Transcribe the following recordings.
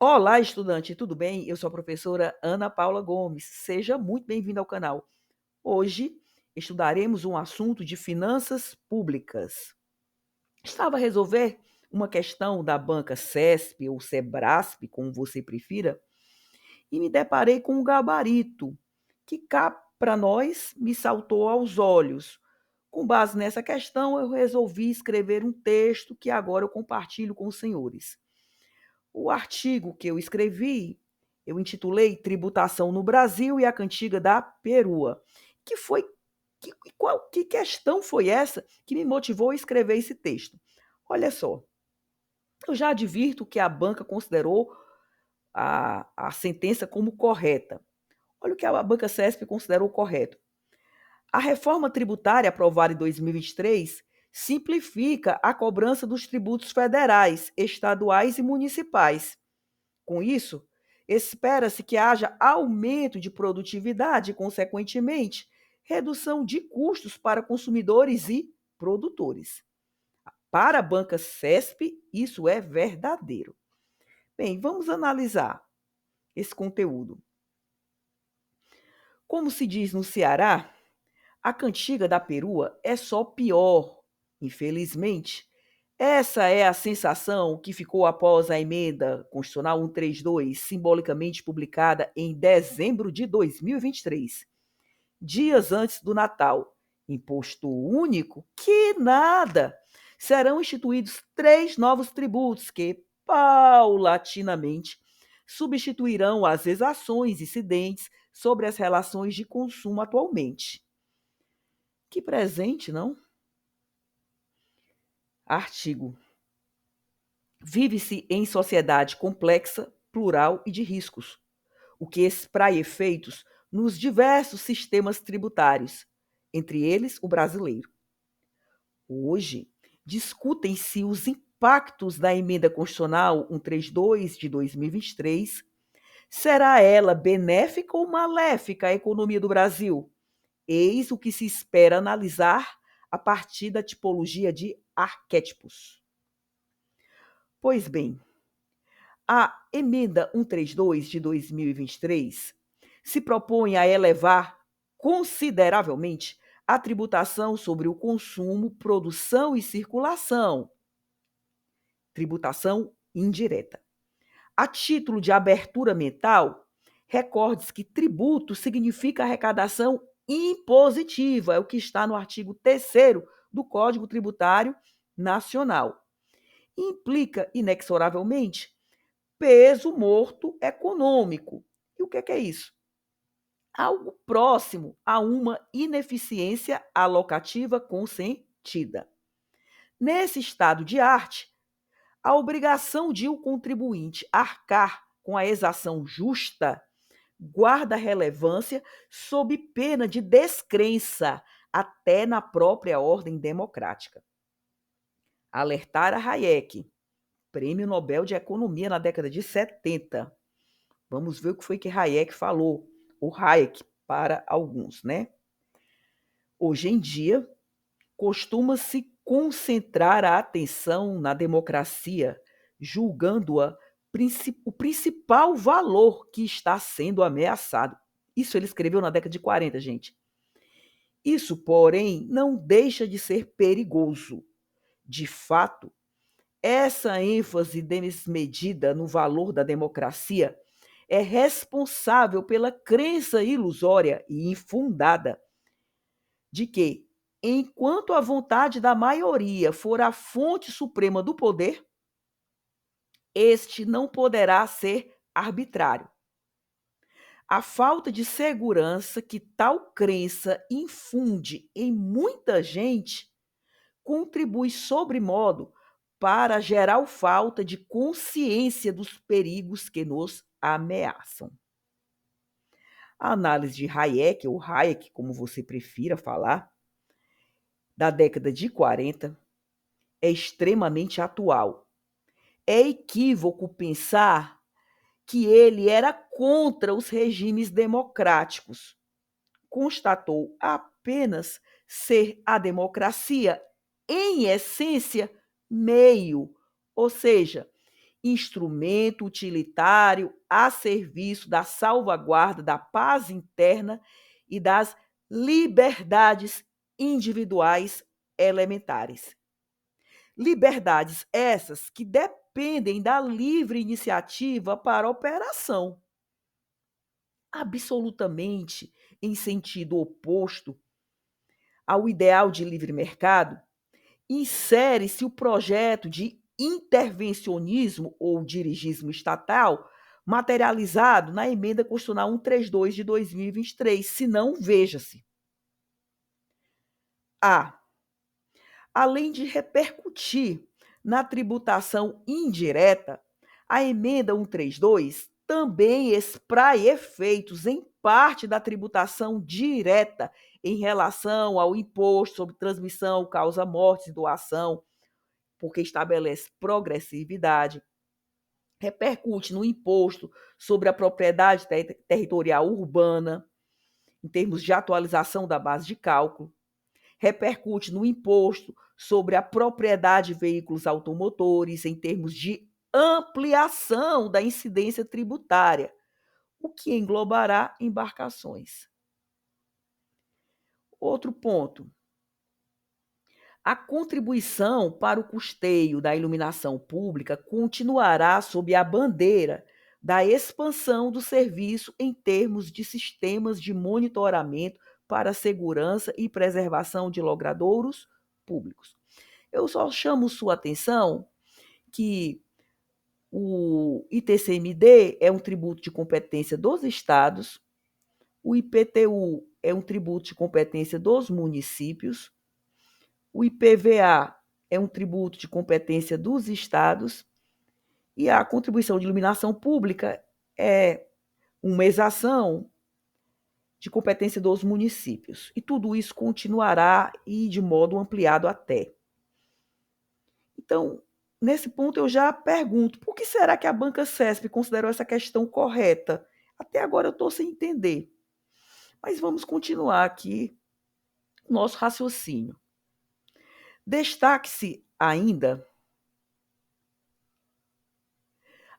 Olá, estudante, tudo bem? Eu sou a professora Ana Paula Gomes. Seja muito bem-vinda ao canal. Hoje estudaremos um assunto de finanças públicas. Estava a resolver uma questão da banca CESP ou SEBRASP, como você prefira, e me deparei com um gabarito que cá para nós me saltou aos olhos. Com base nessa questão, eu resolvi escrever um texto que agora eu compartilho com os senhores. O artigo que eu escrevi, eu intitulei Tributação no Brasil e a Cantiga da Perua. Que foi que questão foi essa que me motivou a escrever esse texto? Olha só, eu já advirto que a banca considerou a sentença como correta. Olha o que a banca CESP considerou correto. A reforma tributária aprovada em 2023 simplifica a cobrança dos tributos federais, estaduais e municipais. Com isso, espera-se que haja aumento de produtividade e, consequentemente, redução de custos para consumidores e produtores. Para a banca CESP, isso é verdadeiro. Bem, vamos analisar esse conteúdo. Como se diz no Ceará, a cantiga da perua é só pior, infelizmente. Essa é a sensação que ficou após a emenda constitucional 132, simbolicamente publicada em dezembro de 2023, dias antes do Natal. Imposto único? Que nada! Serão instituídos 3 novos tributos que, paulatinamente, substituirão as exações incidentes sobre as relações de consumo atualmente. Que presente, não? Artigo. Vive-se em sociedade complexa, plural e de riscos, o que espraia efeitos nos diversos sistemas tributários, entre eles o brasileiro. Hoje, discutem-se os impactos da emenda constitucional 132 de 2023. Será ela benéfica ou maléfica à economia do Brasil? Eis o que se espera analisar a partir da tipologia de arquétipos. Pois bem, a emenda 132 de 2023 se propõe a elevar consideravelmente a tributação sobre o consumo, produção e circulação, tributação indireta. A título de abertura mental, recorde-se que tributo significa arrecadação impositiva, é o que está no artigo 3º do Código Tributário Nacional. Implica, inexoravelmente, peso morto econômico. E o que é isso? Algo próximo a uma ineficiência alocativa consentida. Nesse estado de arte, a obrigação de o contribuinte arcar com a exação justa guarda relevância sob pena de descrença até na própria ordem democrática. Alertar a Hayek, Prêmio Nobel de Economia na década de 70. Vamos ver o que foi que Hayek falou, ou Hayek para alguns, né? Hoje em dia, costuma-se concentrar a atenção na democracia, julgando-a o principal valor que está sendo ameaçado. Isso ele escreveu na década de 40, gente. Isso, porém, não deixa de ser perigoso. De fato, essa ênfase desmedida no valor da democracia é responsável pela crença ilusória e infundada de que, enquanto a vontade da maioria for a fonte suprema do poder, este não poderá ser arbitrário. A falta de segurança que tal crença infunde em muita gente contribui sobremodo para gerar falta de consciência dos perigos que nos ameaçam. A análise de Hayek, ou Hayek, como você prefira falar, da década de 40, é extremamente atual. É equívoco pensar que ele era contra os regimes democráticos. Constatou apenas ser a democracia, em essência, meio, ou seja, instrumento utilitário a serviço da salvaguarda da paz interna e das liberdades individuais elementares. Liberdades essas que dependem da livre iniciativa para a operação. Absolutamente em sentido oposto ao ideal de livre mercado, insere-se o projeto de intervencionismo ou dirigismo estatal materializado na emenda constitucional 132 de 2023, se não, veja-se. Além de repercutir na tributação indireta, a emenda 132 também espraia efeitos em parte da tributação direta em relação ao imposto sobre transmissão, causa mortes e doação, porque estabelece progressividade, repercute no imposto sobre a propriedade territorial urbana, em termos de atualização da base de cálculo, repercute no imposto sobre a propriedade de veículos automotores, em termos de ampliação da incidência tributária, o que englobará embarcações. Outro ponto. A contribuição para o custeio da iluminação pública continuará sob a bandeira da expansão do serviço em termos de sistemas de monitoramento para a segurança e preservação de logradouros públicos. Eu só chamo sua atenção que o ITCMD é um tributo de competência dos estados, o IPTU é um tributo de competência dos municípios, o IPVA é um tributo de competência dos estados e a contribuição de iluminação pública é uma exação de competência dos municípios. E tudo isso continuará e de modo ampliado até. Então, nesse ponto eu já pergunto, por que será que a banca CESP considerou essa questão correta? Até agora eu estou sem entender. Mas vamos continuar aqui o nosso raciocínio. Destaque-se ainda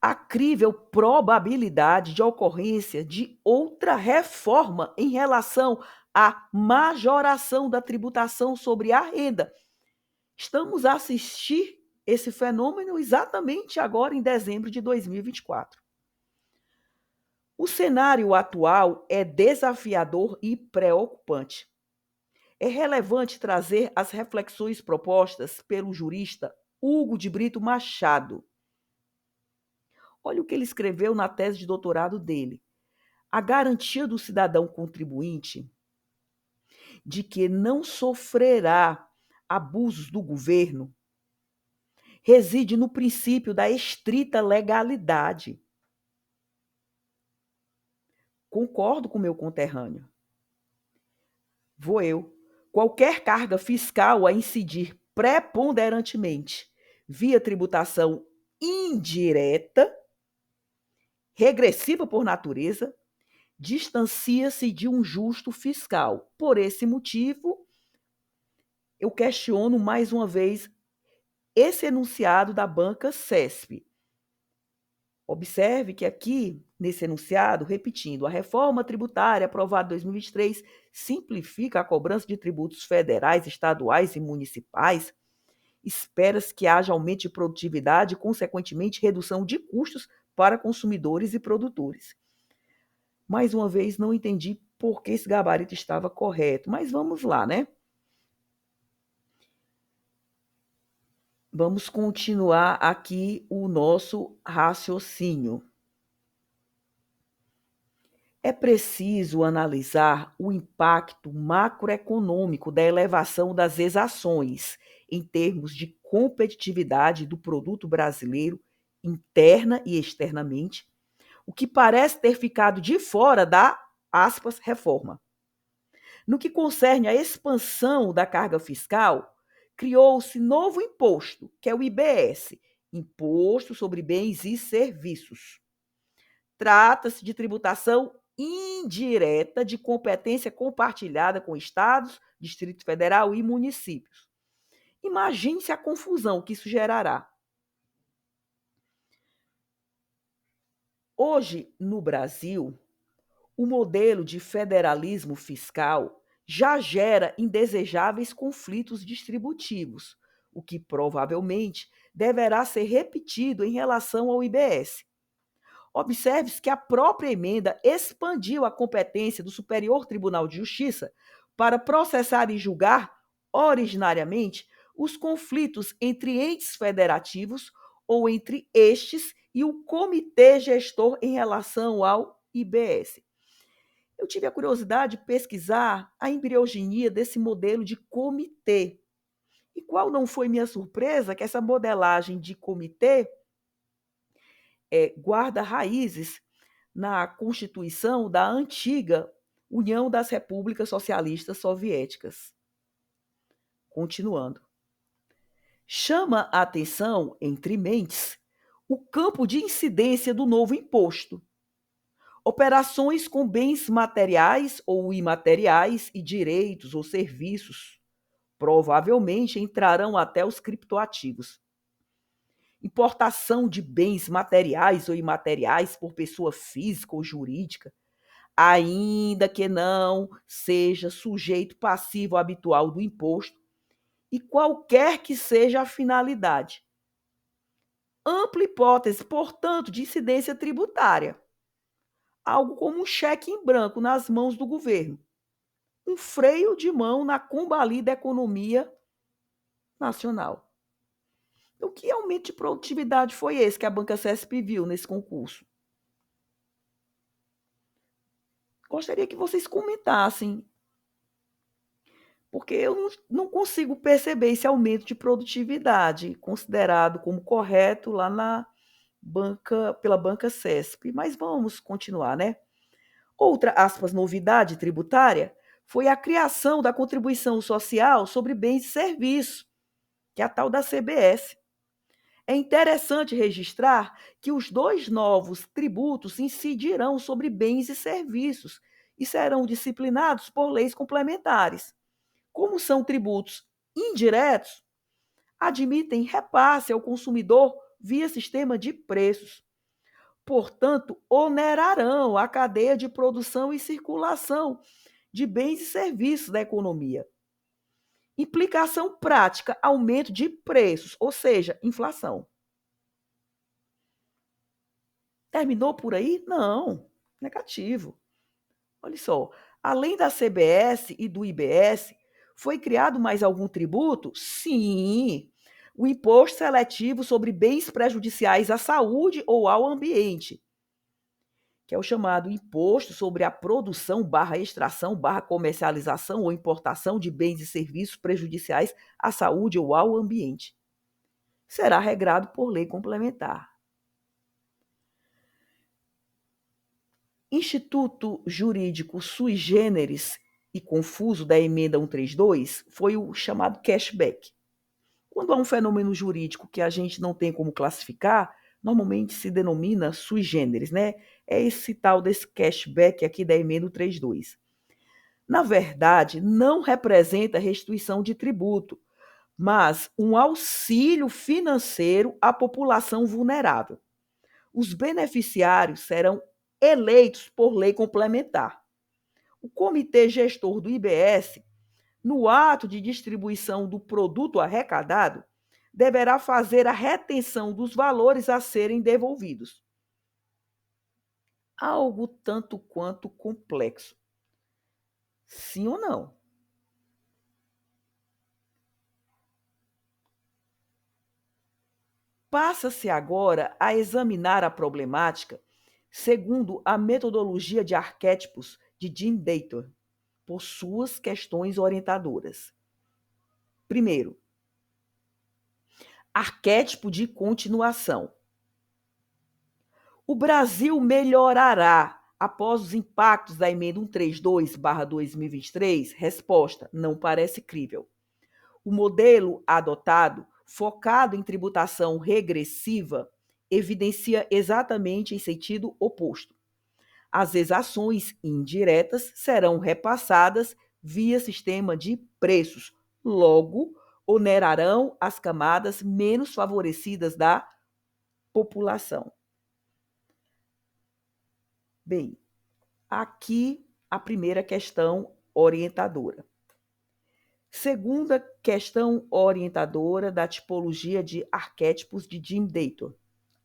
a crível probabilidade de ocorrência de outra reforma em relação à majoração da tributação sobre a renda. Estamos a assistir esse fenômeno exatamente agora em dezembro de 2024. O cenário atual é desafiador e preocupante. É relevante trazer as reflexões propostas pelo jurista Hugo de Brito Machado. Olha o que ele escreveu na tese de doutorado dele. A garantia do cidadão contribuinte de que não sofrerá abusos do governo reside no princípio da estrita legalidade. Concordo com meu conterrâneo. Vou eu. Qualquer carga fiscal a incidir preponderantemente via tributação indireta, regressiva por natureza, distancia-se de um justo fiscal. Por esse motivo, eu questiono mais uma vez esse enunciado da banca CESP. Observe que aqui, nesse enunciado, repetindo, a reforma tributária aprovada em 2023 simplifica a cobrança de tributos federais, estaduais e municipais. Espera-se que haja aumento de produtividade e, consequentemente, redução de custos para consumidores e produtores. Mais uma vez, não entendi por que esse gabarito estava correto, mas vamos lá, né? Vamos continuar aqui o nosso raciocínio. É preciso analisar o impacto macroeconômico da elevação das exações em termos de competitividade do produto brasileiro, interna e externamente, o que parece ter ficado de fora da, aspas, reforma. No que concerne à expansão da carga fiscal, criou-se novo imposto, que é o IBS, Imposto sobre Bens e Serviços. Trata-se de tributação indireta de competência compartilhada com estados, Distrito Federal e municípios. Imagine-se a confusão que isso gerará. Hoje, no Brasil, o modelo de federalismo fiscal já gera indesejáveis conflitos distributivos, o que provavelmente deverá ser repetido em relação ao IBS. Observe-se que a própria emenda expandiu a competência do Superior Tribunal de Justiça para processar e julgar, originariamente, os conflitos entre entes federativos ou entre estes e o comitê gestor em relação ao IBS. Eu tive a curiosidade de pesquisar a embriogenia desse modelo de comitê. E qual não foi minha surpresa que essa modelagem de comitê guarda raízes na Constituição da antiga União das Repúblicas Socialistas Soviéticas. Continuando. Chama a atenção, entre mentes, o campo de incidência do novo imposto. Operações com bens materiais ou imateriais e direitos ou serviços provavelmente entrarão até os criptoativos. Importação de bens materiais ou imateriais por pessoa física ou jurídica, ainda que não seja sujeito passivo habitual do imposto, e qualquer que seja a finalidade. Ampla hipótese, portanto, de incidência tributária. Algo como um cheque em branco nas mãos do governo. Um freio de mão na combalida economia nacional. O que aumento de produtividade foi esse que a Banca CESP viu nesse concurso? Gostaria que vocês comentassem, porque eu não consigo perceber esse aumento de produtividade considerado como correto lá pela Banca CESP. Mas vamos continuar, né? Outra, aspas, novidade tributária foi a criação da contribuição social sobre bens e serviços, que é a tal da CBS. É interessante registrar que os dois novos tributos incidirão sobre bens e serviços e serão disciplinados por leis complementares. Como são tributos indiretos, admitem repasse ao consumidor via sistema de preços. Portanto, onerarão a cadeia de produção e circulação de bens e serviços da economia. Implicação prática, aumento de preços, ou seja, inflação. Terminou por aí? Não, negativo. Olha só, além da CBS e do IBS, foi criado mais algum tributo? Sim, o imposto seletivo sobre bens prejudiciais à saúde ou ao ambiente, que é o chamado imposto sobre a produção extração comercialização ou importação de bens e serviços prejudiciais à saúde ou ao ambiente. Será regrado por lei complementar. Instituto jurídico sui generis e confuso da emenda 132 foi o chamado cashback. Quando há um fenômeno jurídico que a gente não tem como classificar, normalmente se denomina sui generis, né? É esse tal desse cashback aqui da emenda 132. Na verdade, não representa restituição de tributo, mas um auxílio financeiro à população vulnerável. Os beneficiários serão eleitos por lei complementar. O comitê gestor do IBS, no ato de distribuição do produto arrecadado, deverá fazer a retenção dos valores a serem devolvidos. Algo tanto quanto complexo. Sim ou não? Passa-se agora a examinar a problemática segundo a metodologia de arquétipos de Jim Dayton, por suas questões orientadoras. Primeiro, arquétipo de continuação. O Brasil melhorará após os impactos da emenda 132/2023? Resposta: não parece crível. O modelo adotado, focado em tributação regressiva, evidencia exatamente em sentido oposto. As exações indiretas serão repassadas via sistema de preços, logo onerarão as camadas menos favorecidas da população. Bem, aqui a primeira questão orientadora. Segunda questão orientadora da tipologia de arquétipos de Jim Dayton,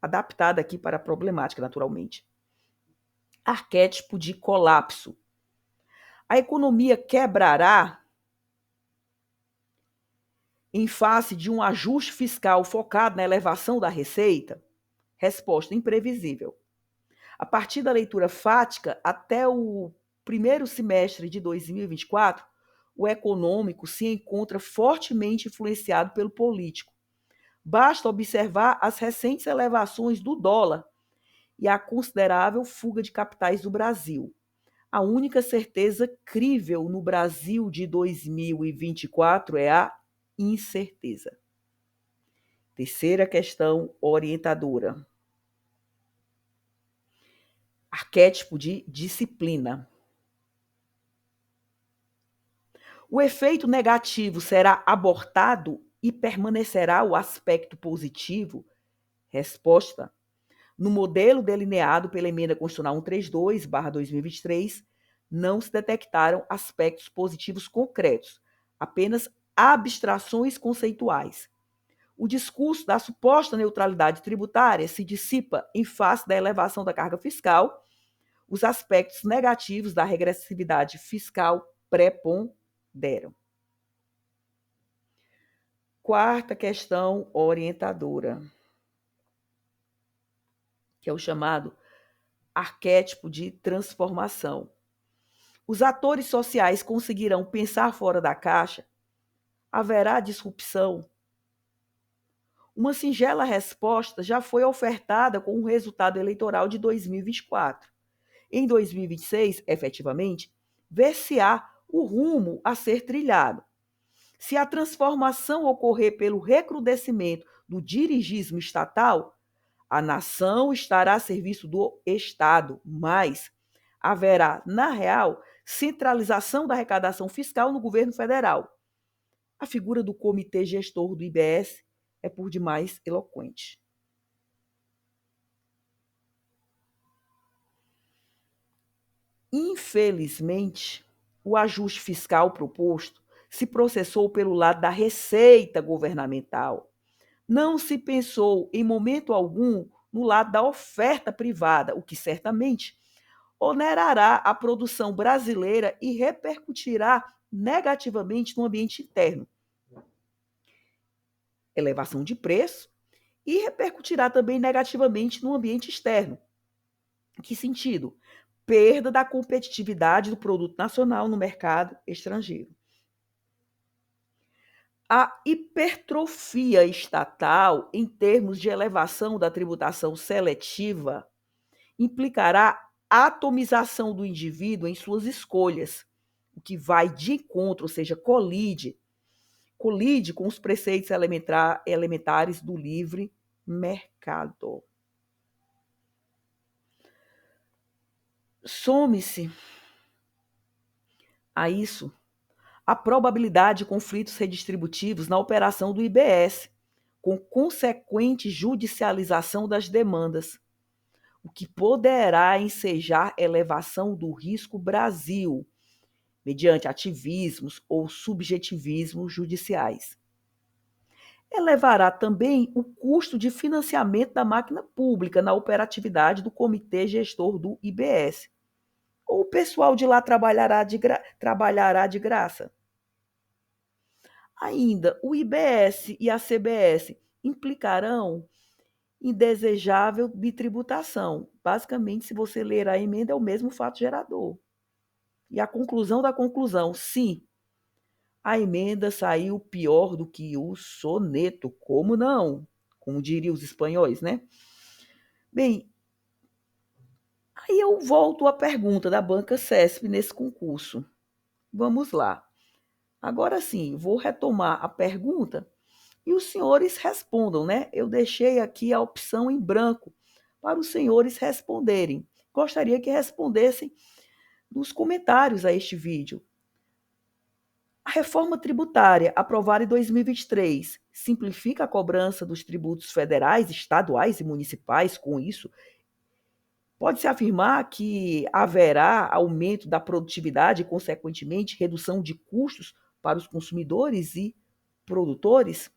adaptada aqui para a problemática, naturalmente. Arquétipo de colapso. A economia quebrará em face de um ajuste fiscal focado na elevação da receita? Resposta: imprevisível. A partir da leitura fática, até o primeiro semestre de 2024, o econômico se encontra fortemente influenciado pelo político. Basta observar as recentes elevações do dólar e a considerável fuga de capitais do Brasil. A única certeza crível no Brasil de 2024 é a incerteza. Terceira questão orientadora. Arquétipo de disciplina. O efeito negativo será abortado e permanecerá o aspecto positivo? Resposta: no modelo delineado pela Emenda Constitucional 132/2023, não se detectaram aspectos positivos concretos, apenas abstrações conceituais. O discurso da suposta neutralidade tributária se dissipa em face da elevação da carga fiscal. Os aspectos negativos da regressividade fiscal preponderam. Quarta questão orientadora, que é o chamado arquétipo de transformação. Os atores sociais conseguirão pensar fora da caixa? Haverá disrupção? Uma singela resposta já foi ofertada com o resultado eleitoral de 2024. Em 2026, efetivamente, ver-se-á o rumo a ser trilhado. Se a transformação ocorrer pelo recrudescimento do dirigismo estatal, a nação estará a serviço do Estado, mas haverá, na real, centralização da arrecadação fiscal no governo federal. A figura do comitê gestor do IBS é por demais eloquente. Infelizmente, o ajuste fiscal proposto se processou pelo lado da receita governamental. Não se pensou, em momento algum, no lado da oferta privada, o que certamente onerará a produção brasileira e repercutirá negativamente no ambiente interno. Elevação de preço e repercutirá também negativamente no ambiente externo. Em que sentido? Perda da competitividade do produto nacional no mercado estrangeiro. A hipertrofia estatal, em termos de elevação da tributação seletiva, implicará atomização do indivíduo em suas escolhas, o que vai de encontro, ou seja, colide com os preceitos elementares do livre mercado. Some-se a isso a probabilidade de conflitos redistributivos na operação do IBS, com consequente judicialização das demandas, o que poderá ensejar elevação do risco Brasil, mediante ativismos ou subjetivismos judiciais. Elevará também o custo de financiamento da máquina pública na operatividade do comitê gestor do IBS. Ou o pessoal de lá trabalhará de graça? Ainda, o IBS e a CBS implicarão indesejável bitributação. Basicamente, se você ler a emenda, é o mesmo fato gerador. E a conclusão da conclusão, sim, a emenda saiu pior do que o soneto. Como não? Como diriam os espanhóis, né? Bem, aí eu volto à pergunta da banca CESP nesse concurso. Vamos lá. Agora sim, vou retomar a pergunta e os senhores respondam, né? Eu deixei aqui a opção em branco para os senhores responderem. Gostaria que respondessem nos comentários a este vídeo. A reforma tributária, aprovada em 2023, simplifica a cobrança dos tributos federais, estaduais e municipais, com isso, Pode-se afirmar que haverá aumento da produtividade e, consequentemente, redução de custos para os consumidores e produtores?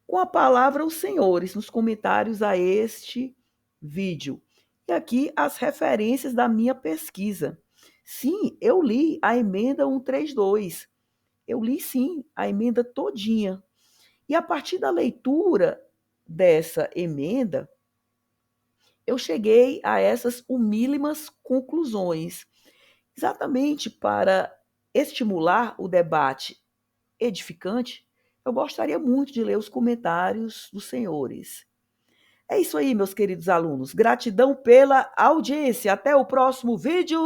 Com a palavra os senhores nos comentários a este vídeo. E aqui as referências da minha pesquisa. Sim, eu li a emenda 132. Eu li sim a emenda todinha. E a partir da leitura dessa emenda, eu cheguei a essas humílimas conclusões, exatamente para estimular o debate edificante. Eu gostaria muito de ler os comentários dos senhores. É isso aí, meus queridos alunos. Gratidão pela audiência. Até o próximo vídeo!